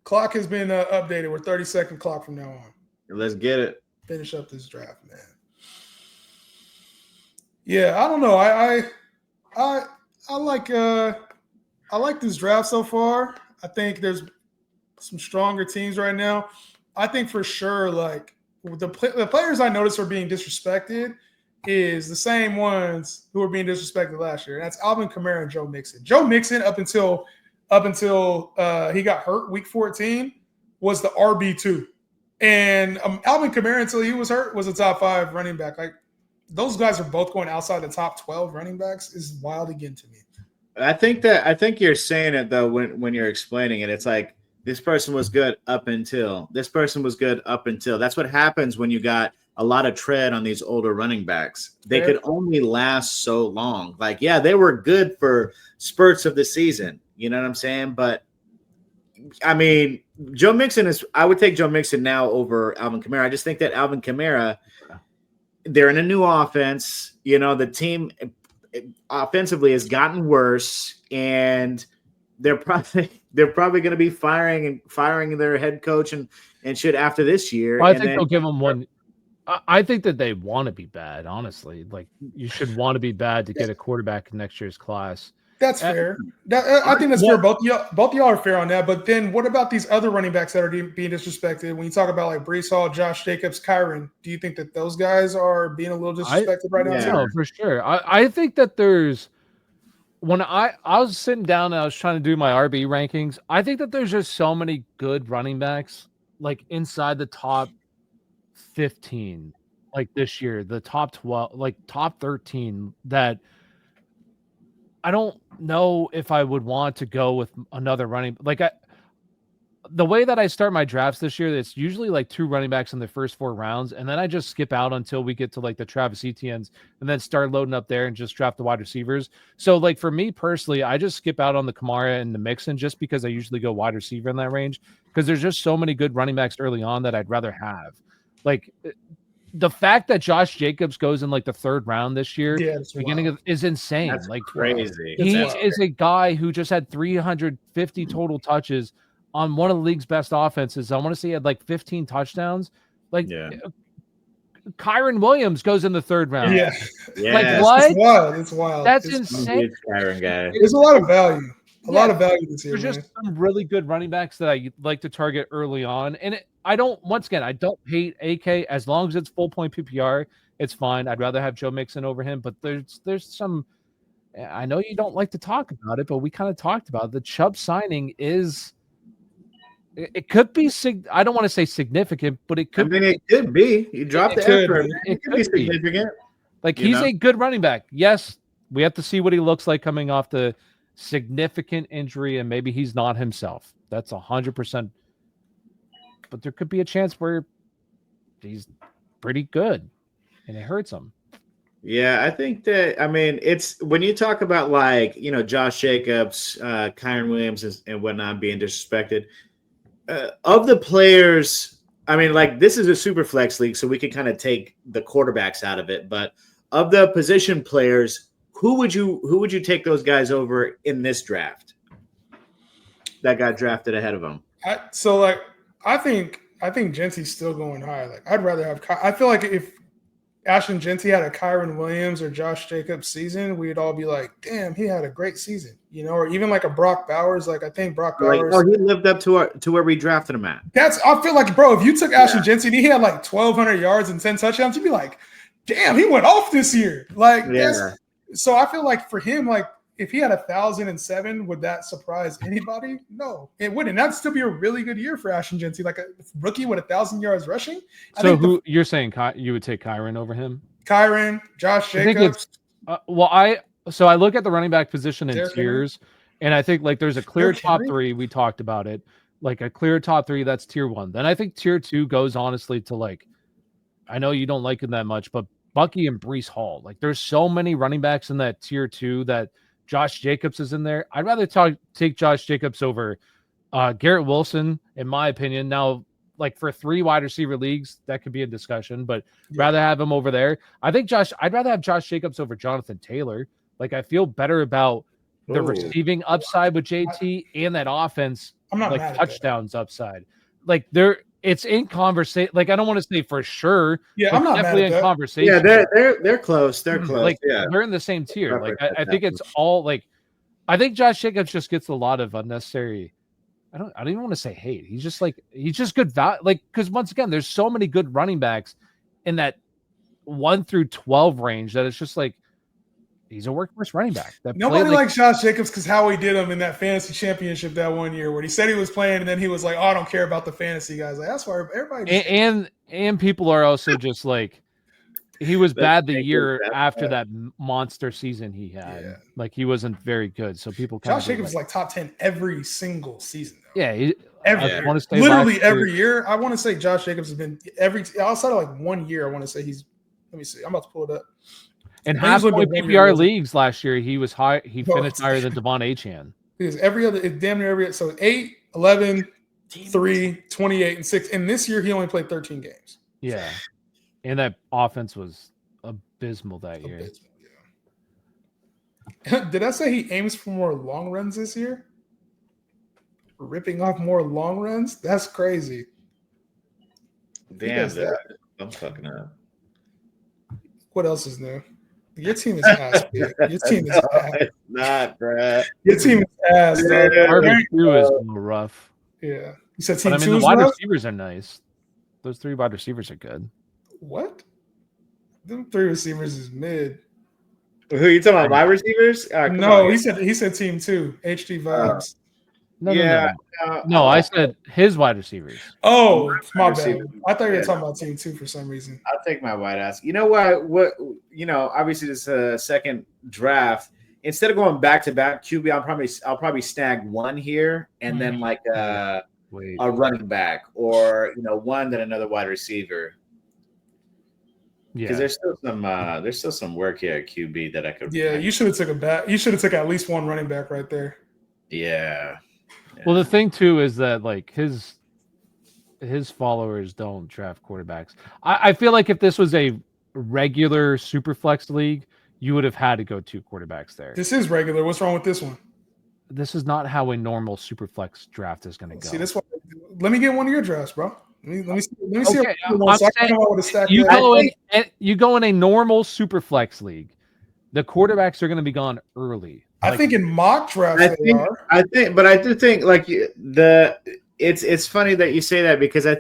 Clock has been updated. We're 30-second clock from now on. Let's get it. Finish up this draft, man. Yeah, I don't know. I like this draft so far. I think there's some stronger teams right now. I think for sure, like the players I noticed are being disrespected is the same ones who were being disrespected last year. And that's Alvin Kamara and Joe Mixon. Joe Mixon, up until he got hurt week 14, was the RB2. And Alvin Kamara, until he was hurt, was a top 5 running back. Like, those guys are both going outside the top 12 running backs is wild again to me. I think you're saying it, though, when you're explaining it. It's like, this person was good up until. This person was good up until. That's what happens when you got a lot of tread on these older running backs. They could only last so long. Like, yeah, they were good for spurts of the season. You know what I'm saying? But, I mean, Joe Mixon I would take Joe Mixon now over Alvin Kamara. I just think that Alvin Kamara, they're in a new offense. The team offensively has gotten worse, and they're probably going to be firing their head coach and shit after this year. Well, I think they'll give them one. I think that they want to be bad, honestly. Like, you should want to be bad to get a quarterback in next year's class. That's fair. I think that's fair. Both y'all are fair on that. But then what about these other running backs that are being disrespected? When you talk about like Breece Hall, Josh Jacobs, Kyron, do you think that those guys are being a little disrespected right now? No, for sure. I think that there's – when I was sitting down and I was trying to do my RB rankings, I think that there's just so many good running backs like inside the top 15 like this year, the top 12, like top 13, that I don't know if I would want to go with another running. Like, the way that I start my drafts this year, it's usually like 2 running backs in the first 4 rounds, and then I just skip out until we get to like the Travis Etienne's and then start loading up there and just draft the wide receivers. So like for me personally, I just skip out on the Kamara and the Mixon just because I usually go wide receiver in that range, because there's just so many good running backs early on that I'd rather have. Like, the fact that Josh Jacobs goes in like the 3rd round this year, is insane. That's like crazy. He is a guy who just had 350 total touches on one of the league's best offenses. I want to say he had like 15 touchdowns. Like Kyron Williams goes in the 3rd round. Yeah. Like what? It's wild. It's wild. That's it's insane. Kyron guy. There's a lot of value. A lot of value this year. There's just some really good running backs that I like to target early on. And I don't hate AK as long as it's full point PPR. It's fine. I'd rather have Joe Mixon over him. But there's some. I know you don't like to talk about it, but we kind of talked about it. The Chubb signing is. It could be. I don't want to say significant, but it could. I mean, it could be. You dropped the effort. It could be significant. Like he's a good running back. Yes, we have to see what he looks like coming off the significant injury, and maybe he's not himself. That's 100%. But there could be a chance where he's pretty good, and it hurts him. Yeah, I think that. I mean, it's when you talk about like Josh Jacobs, Kyron Williams, and whatnot being disrespected. Of the players, I mean, like this is a super flex league, so we can kind of take the quarterbacks out of it. But of the position players, who would you take those guys over in this draft that got drafted ahead of them? I think Gentry's still going high. Like I'd rather have. I feel like if Ashton Gentry had a Kyron Williams or Josh Jacobs season, we'd all be like, "Damn, he had a great season," or even like a Brock Bowers. Like I think Brock Bowers. He lived up to where we drafted him at. I feel like, bro, if you took Ashton Gentry and he had like 1,200 yards and 10 touchdowns, you'd be like, "Damn, he went off this year." Like, so I feel like for him, like if he had 1,007, would that surprise anybody? No, it wouldn't. That'd still be a really good year for Ashton Gentry, like a rookie with 1,000 yards rushing. So you're saying you would take Kyron over him? Kyron, Josh Jacobs. I look at the running back position in tiers, and I think like there's a clear top 3. We talked about it, like a clear top 3. That's tier 1. Then I think tier 2 goes honestly to like, I know you don't like him that much, but Bucky and Breece Hall. Like there's so many running backs in that tier 2 that Josh Jacobs is in there. I'd rather take Josh Jacobs over Garrett Wilson, in my opinion. Now, like for 3 wide receiver leagues, that could be a discussion, but rather have him over there. I'd rather have Josh Jacobs over Jonathan Taylor. Like I feel better about the receiving upside with JT and that offense, I'm not like touchdowns upside. Like it's in conversation. Like I don't want to say for sure. Yeah, I'm not definitely in conversation. Yeah, they're close. They're close. Like they're in the same tier. Like I think it's all like. I think Josh Jacobs just gets a lot of unnecessary. I don't even want to say hate. He's just good value. Like because once again, there's so many good running backs in that 1 through 12 range that it's just like. He's a workhorse running back. Nobody likes Josh Jacobs because how he did him in that fantasy championship that one year where he said he was playing and then he was like, "Oh, I don't care about the fantasy guys." Like that's why everybody. And people are also just like, he was bad the year after that monster season he had. Yeah. Like he wasn't very good, so people. Josh Jacobs is like top 10 every single season. Though. Yeah, literally every year. I want to say Josh Jacobs has been outside of like 1 year. I want to say he's. Let me see. I'm about to pull it up. In half-point PPR leagues last year, he was high. He finished higher than Devon Achane. Because damn near every so 8, 11, 3, 28, and 6. And this year he only played 13 games. Yeah. And that offense was abysmal that year. Yeah. Did I say he aims for more long runs this year? Ripping off more long runs? That's crazy. Damn, I'm fucking up. What else is new? Your team is ass, dude. Your team is ass. Not, bro. Your team is ass. RB2 is a little rough. Yeah. You said team 2 the wide receivers are nice. Those 3 wide receivers are good. What? Them 3 receivers is mid. Who are you talking about? Wide receivers? No, he said team 2. HD vibes. No, I said his wide receivers. Oh, my bad. I thought you were talking about team 2 for some reason. I'll take my white ass. You know what? Obviously this is a second draft. Instead of going back to back QB, I'll probably snag one here and then like a running back or one then another wide receiver. Yeah, because there's still some work here at QB that I could. Yeah, you should have took a back. You should have took at least one running back right there. Yeah. Well, the thing too is that like his followers don't draft quarterbacks. I feel like if this was a regular Superflex league, you would have had to go 2 quarterbacks there. This is regular. What's wrong with this one? this is not how a normal Superflex draft is going to go. See, this one. Let me get one of your drafts, bro. Let me see. Okay, you go in a normal Superflex league. The quarterbacks are going to be gone early. I think in mock drafts I do think like it's funny that you say that because I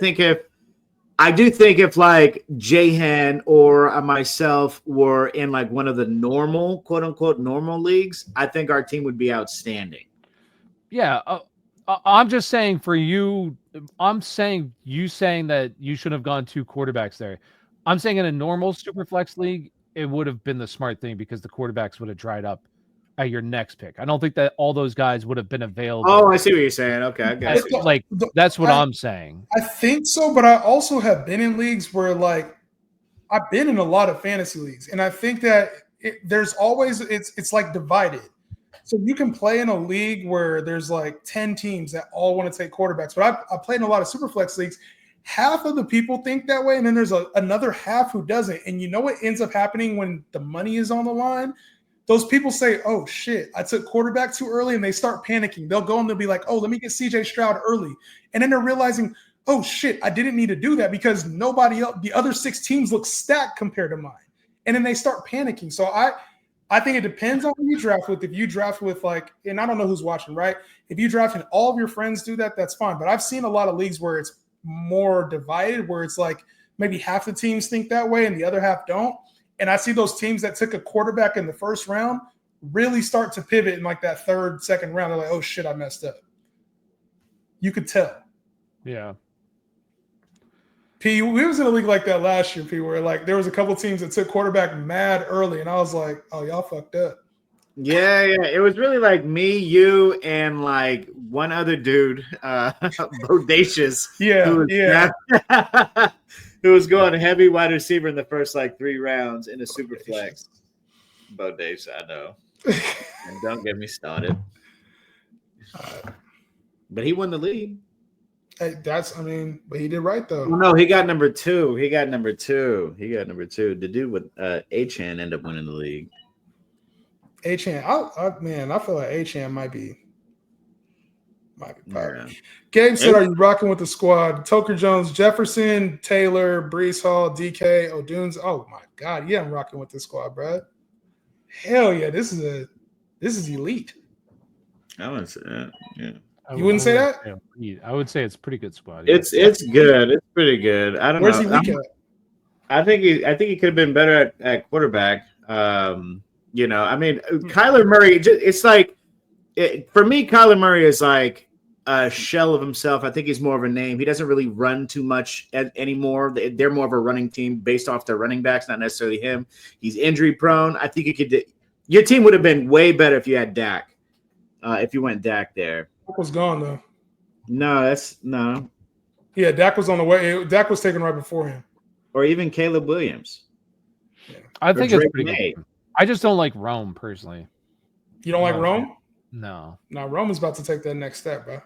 do think if like Jahan or myself were in like one of the normal, quote unquote, normal leagues, I think our team would be outstanding. Yeah. I'm just saying for you, I'm saying that you should have gone 2 quarterbacks there. I'm saying in a normal Superflex league, it would have been the smart thing because the quarterbacks would have dried up at your next pick. I don't think that all those guys would have been available. Oh, I see what you're saying. Okay, I got you. Like that's what I'm saying. I think so, but I also have been in leagues where like I've been in a lot of fantasy leagues, and I think that there's always it's like divided. So you can play in a league where there's like 10 teams that all want to take quarterbacks, but I played in a lot of Superflex leagues. Half of the people think that way, and then there's another half who doesn't. And you know what ends up happening when the money is on the line? Those people say, oh, shit, I took quarterback too early, and they start panicking. They'll go and they'll be like, oh, let me get C.J. Stroud early. And then they're realizing, oh, shit, I didn't need to do that because nobody else, the other 6 teams look stacked compared to mine. And then they start panicking. So I think it depends on who you draft with. If you draft with like, and I don't know who's watching, right? If you draft and all of your friends do that, that's fine. But I've seen a lot of leagues where it's more divided, where it's like maybe half the teams think that way and the other half don't. And I see those teams that took a quarterback in the first round really start to pivot in like that third, second round. They're like, oh shit, I messed up. You could tell. Yeah. P, we was in a league like that last year, P, where like there was a couple teams that took quarterback mad early, and I was like, oh, y'all fucked up. Yeah. It was really like me, you, and like one other dude, Bodacious. Who was going heavy wide receiver in the first like 3 rounds in a super flex. Bodacious, I know. And don't get me started. But he won the league. Hey, but he did right though. Well, no, he got number 2. The dude with Achan ended up winning the league. Achan, I feel like Achan might be power. Yeah. Gabe said, are you rocking with the squad? Toker Jones, Jefferson, Taylor, Brees Hall, DK, O'Dunes. Oh my God, yeah, I'm rocking with the squad, bro. Hell yeah, this is elite. I wouldn't say that. Yeah. You wouldn't say that? I would say it's a pretty good squad. It's good. It's pretty good. I don't know. Where's he weak at? I think he could have been better at quarterback. Kyler Murray. It's like for me, Kyler Murray is like a shell of himself. I think he's more of a name. He doesn't really run too much anymore. They're more of a running team based off their running backs, not necessarily him. He's injury prone. I think your team would have been way better if you had Dak. If you went Dak there. Dak was gone though. No. Yeah, Dak was on the way. Dak was taken right before him. Or even Caleb Williams. Yeah. I think it's pretty good. I just don't like Rome personally. You don't like Rome? No. No, Rome is about to take that next step, bro.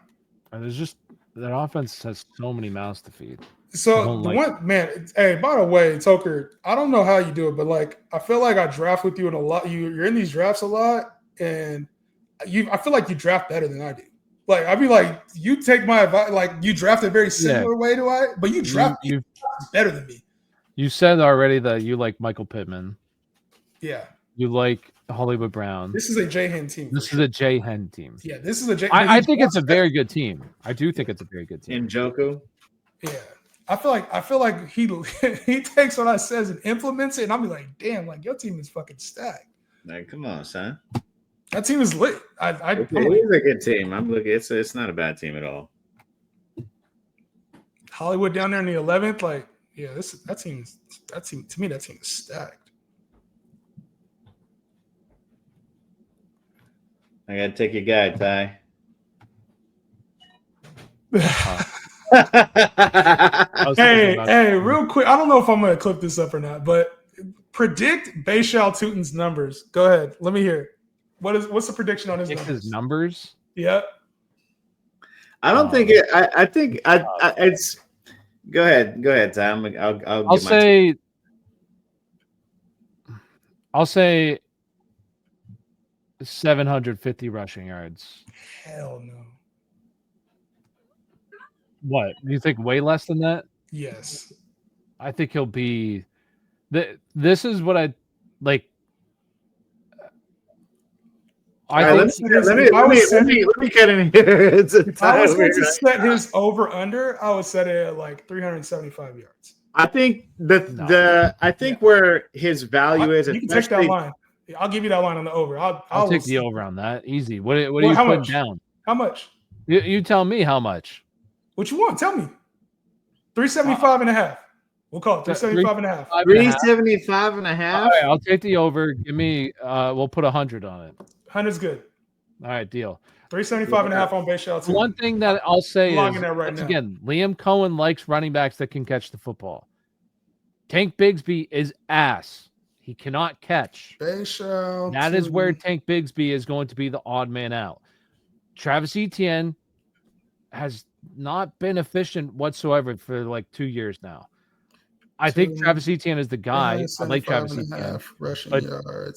And there's just that offense has so many mouths to feed. So hey, by the way, Toker, I don't know how you do it, but like I feel like I draft with you in a lot. You're in these drafts a lot, and I feel like you draft better than I do. Like I'd be like, you take my advice, like you draft a very similar way to I, but you draft better than me. You said already that you like Michael Pittman. Yeah. You like Hollywood Brown. This is a J-Hen team. This is a J-Hen team. Yeah, this is a J. I think it's a very good team. I do think it's a very good team. Njoku. Yeah. I feel like he takes what I says and implements it, and I'll be like, damn, like your team is fucking stacked. Like, come on, son. That team is lit. It is a good team. I'm looking. It's not a bad team at all. Hollywood down there in the 11th, like, yeah, that team to me, that team is stacked. I gotta take your guy, Ty. Hey, real quick. I don't know if I'm gonna clip this up or not, but predict Bayshal Tutin's numbers. Go ahead. Let me hear it. What's the prediction on his numbers? His numbers? Yeah. I don't think it. I think it's. Go ahead, Ty. I'll say 750 rushing yards. Hell no. What? You think way less than that? Yes. I think he'll be. This is what I like. I All right, think let me get in here. It's a if I was time going to set his over under, I would set it at like 375 yards. I think No. where his value is, You can take that line. I'll give you that line on the over. I'll take the over on that. Easy. What are Well, you how putting much? down? How much? You tell me how much. What you want? Tell me. 375 and a half. We'll call it 375 and a half. 375 and a half. All right, I'll take the over. Give me. We'll put 100 on it. 100's good. All right, deal. 375 and a half on base shot. One thing that I'll say is, once again, Liam Cohen likes running backs that can catch the football. Tank Bigsby is ass. He cannot catch. That is where Tank Bigsby is going to be the odd man out. Travis Etienne has not been efficient whatsoever for like 2 years now. I think Travis Etienne is the guy. I like Travis Etienne. But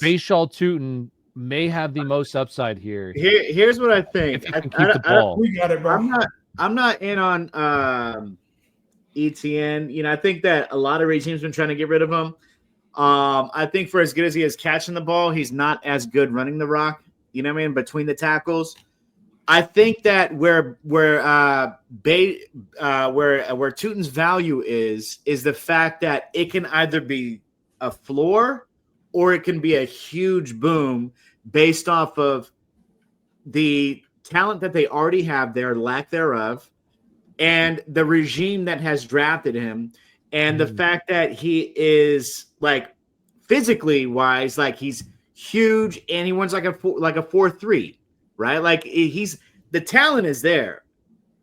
Bayshaw Tootin may have the most upside here. Here's what I think. If he can keep the ball. We got it, bro. I'm not in on Etienne. You know, I think that a lot of regimes been trying to get rid of him. I think for as good as he is catching the ball, he's not as good running the rock. You know what I mean? Between the tackles, I think that where Tootin's value is the fact that it can either be a floor or it can be a huge boom based off of the talent that they already have there, lack thereof, and the regime that has drafted him, and the fact that he is like physically wise, like he's huge and he runs like a 4.3, right? Like he's the talent is there.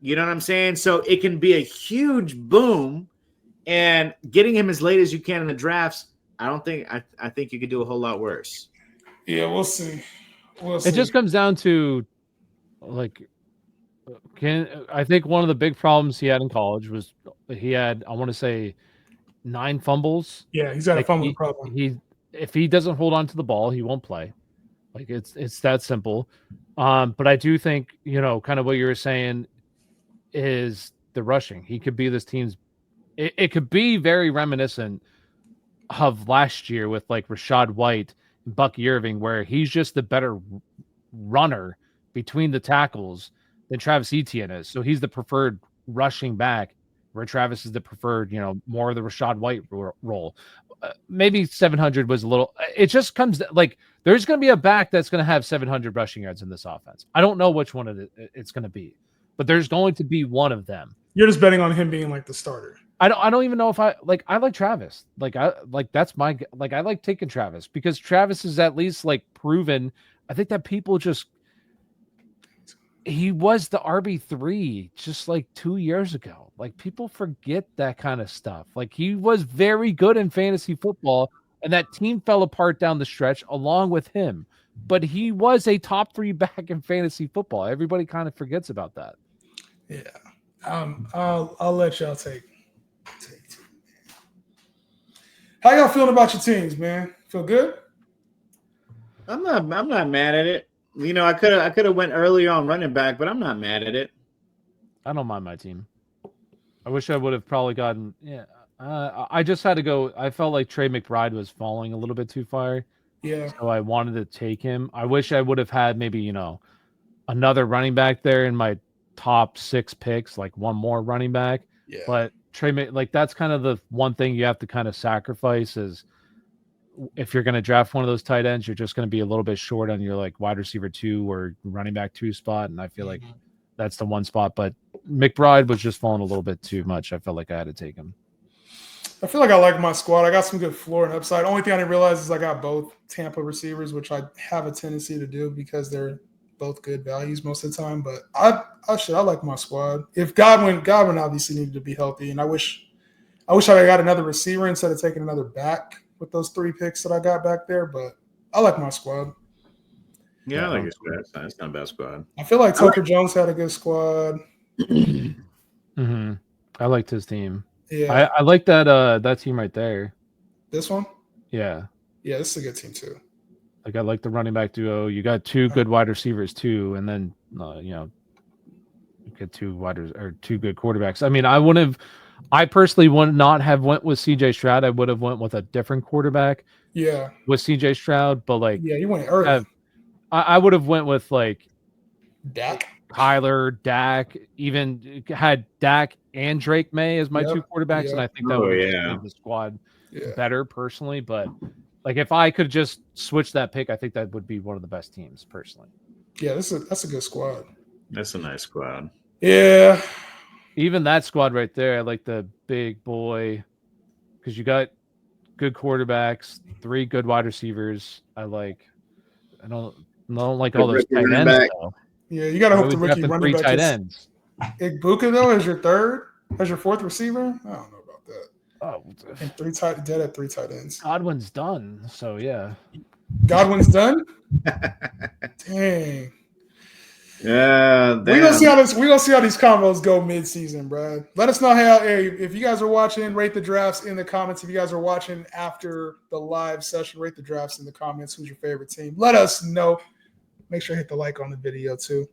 You know what I'm saying? So it can be a huge boom, and getting him as late as you can in the drafts, I think you could do a whole lot worse. Yeah, we'll see. It just comes down to like I think one of the big problems he had in college was he had, I want to say, 9 fumbles. Yeah, he's got a fumbling problem. If he doesn't hold on to the ball, he won't play. Like it's that simple. But I do think, kind of what you were saying is the rushing. He could be this team's. It could be very reminiscent of last year with like Rashad White and Bucky Irving, where he's just the better runner between the tackles than Travis Etienne is. So he's the preferred rushing back, where Travis is the preferred, more of the Rashad White role. Maybe 700 was a little. It just comes like there's going to be a back that's going to have 700 rushing yards in this offense. I don't know which one it's going to be, but there's going to be one of them. You're just betting on him being like the starter. I don't even know if I like Travis. That's my I like taking Travis because Travis is at least like proven. I think that people he was the RB3 just like 2 years ago. Like people forget that kind of stuff. Like he was very good in fantasy football, and that team fell apart down the stretch along with him. But he was a top 3 back in fantasy football. Everybody kind of forgets about that. Yeah. I'll let y'all take. How y'all feeling about your teams, man? Feel good? I'm not mad at it. I could have went earlier on running back, but I'm not mad at it. I don't mind my team. I wish I would have probably gotten. Yeah, I just had to go. I felt like Trey McBride was falling a little bit too far. Yeah. So I wanted to take him. I wish I would have had maybe another running back there in my top 6 picks, like one more running back. Yeah. But Trey, that's kind of the one thing you have to kind of sacrifice is if you're going to draft one of those tight ends, you're just going to be a little bit short on your like wide receiver 2 or running back 2 spot. And I feel like that's the one spot, but McBride was just falling a little bit too much. I felt like I had to take him. I feel like I like my squad. I got some good floor and upside. Only thing I didn't realize is I got both Tampa receivers, which I have a tendency to do because they're both good values most of the time. But I like my squad. If Godwin obviously needed to be healthy, and I wish I got another receiver instead of taking another back with those 3 picks that I got back there. But I like my squad. Yeah, I like your squad. It's not a bad squad. I feel like Tucker Jones had a good squad. Mm-hmm. I liked his team. Yeah, I like that team right there. This one? Yeah. Yeah, this is a good team too. Like I like the running back duo. You got two good wide receivers too, and then you get two good quarterbacks. I mean, I personally would not have went with CJ Stroud. I would have went with a different quarterback. Yeah, with CJ Stroud, but like you went early. I would have went with like Dak, Kyler, Dak, even had Dak and Drake May as my two quarterbacks, and I think that would have made the squad better personally. But like if I could just switch that pick, I think that would be one of the best teams personally. Yeah, that's a good squad. That's a nice squad. Yeah. Even that squad right there, I like the big boy because you got good quarterbacks, 3 good wide receivers. I don't like all those tight ends though. Yeah, you gotta hope the rookie running back tight ends. Igbuka though is your third, as your fourth receiver. I don't know about that. Oh, and 3 tight ends. Godwin's done, so yeah. Godwin's done. Dang. Yeah, we're gonna see how these combos go mid-season, bro. Let us know if you guys are watching, rate the drafts in the comments. If you guys are watching after the live session, rate the drafts in the comments. Who's your favorite team? Let us know. Make sure to hit the like on the video too.